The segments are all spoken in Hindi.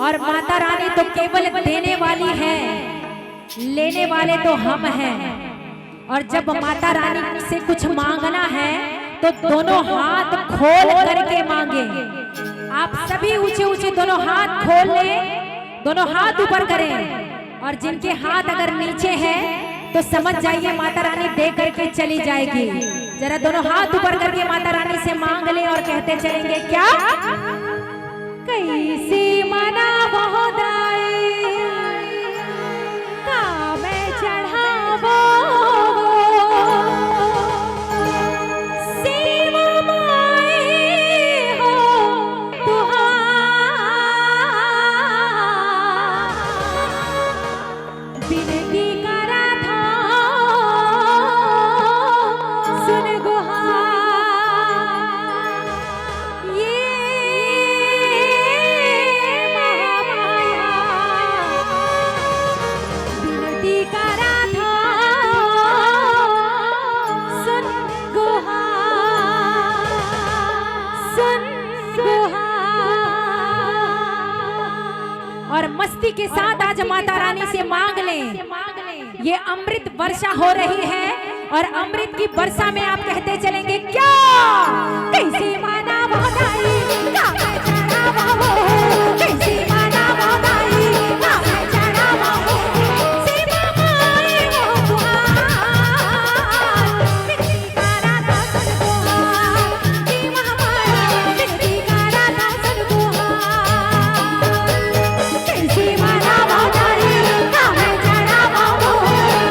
और माता रानी तो केवल देने वाली है, लेने वाले तो हम हैं। और जब माता रानी से कुछ मांगना है तो दोनों हाथ खोल करके मांगे। आप सभी ऊंचे ऊंचे दोनों हाथ खोल लें, दोनों हाथ ऊपर करें। और जिनके हाथ अगर नीचे है तो समझ जाइए माता रानी दे करके चली जाएगी। जरा दोनों हाथ ऊपर करके माता रानी से मांग ले और कहते चलेंगे क्या? कैसे मना बहुदाई का मैं चढ़ावो सेवा माए हो तुहार बिनती करा था सुन गुहार। ये और मस्ती के साथ आज माता रानी से मांग लें। ये अमृत वर्षा हो रही है और अमृत की वर्षा में आप कहते चलेंगे क्या? कैसे माना बहुदाई का मैं चढ़ावा हो, कैसे माना बहुदाई का मैं चढ़ावा हो सेवा माए हो तुहार बिनती करा था सुन गुहार सेवा माए बिनती करा था सुन गुहार। कैसे माना बहुदाई का मैं चढ़ावा हो,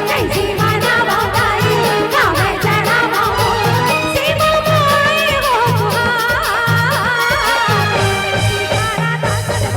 कैसे माना बहुदाई का मैं चढ़ावा हो सेवा माए हो तुहार बिनती करा था सुन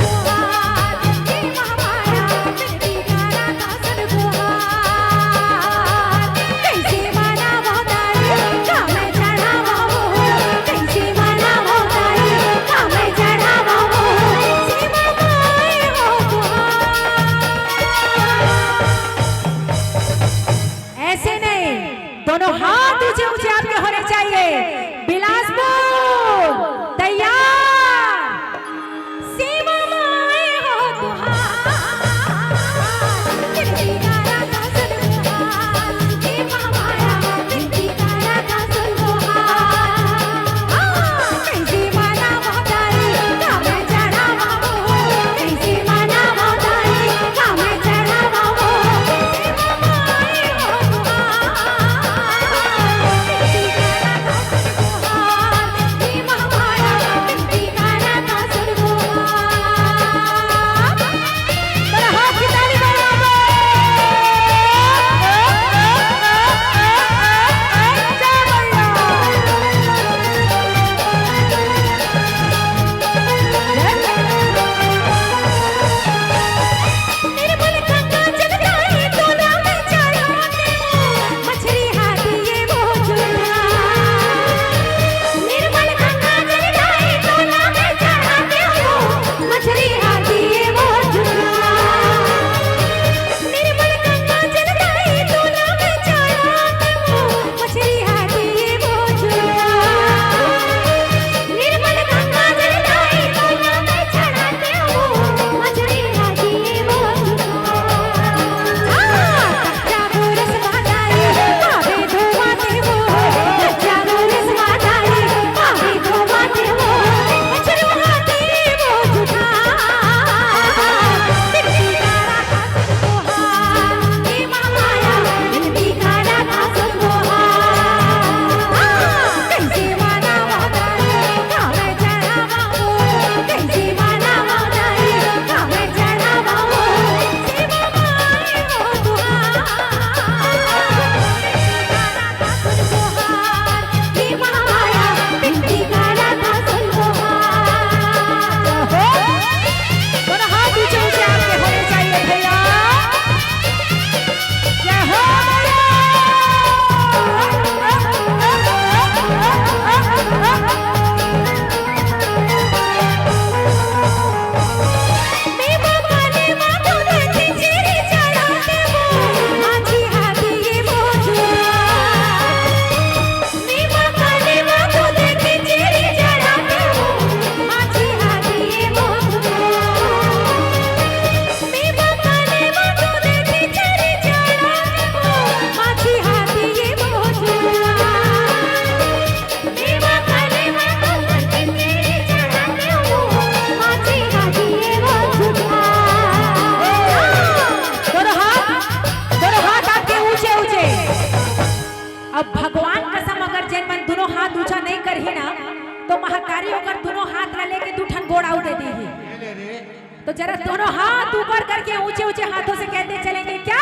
तो जरा दोनों हाथ ऊपर करके ऊंचे ऊंचे हाथों से कहते चलेंगे क्या?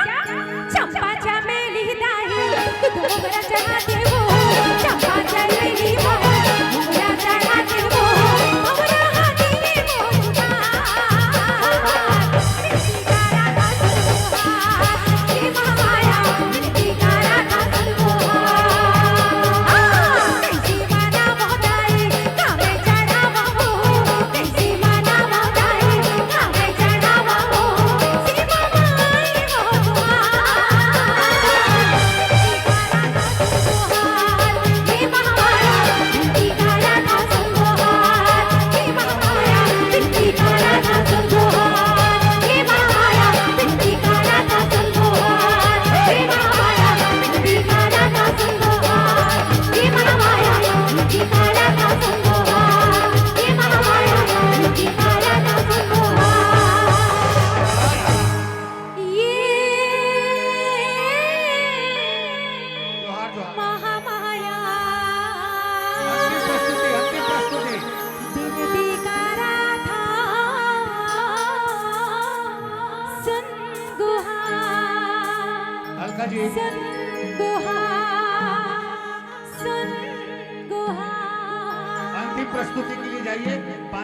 चंपा चमेली दाही घुंघरा चढ़ाते हो, चंपा चमेली दाही घुंघरा चढ़ाते हो, हमरा हाथी में मोरवा मिट्टी कारा का संगोहार, हे महामाया मिट्टी कारा का संगोहार। कैसी माना मोहताई कामे चढ़ावा हो, कैसी माना मोहताई कामे चढ़ावा हो, सीमा माई मोहतुआ मिट्टी कारा का संगोहार, हे महामाया मिट्टी कारा का संगोहार, हे महामाया मिट्टी कारा का संगोहार, हे महामाया मिट्टी कारा का संगोहार, हे महामाया मिट्टी कारा का संगोहार, हे महामाया मिट्टी कारा का संगोहार। ये जोहार जोहार। महामाया अंतिम प्रस्तुति बिनती करा था सुन गुहार, अलका जी सुन गुहार, सुन गुहार। अंतिम प्रस्तुति के लिए जाइए।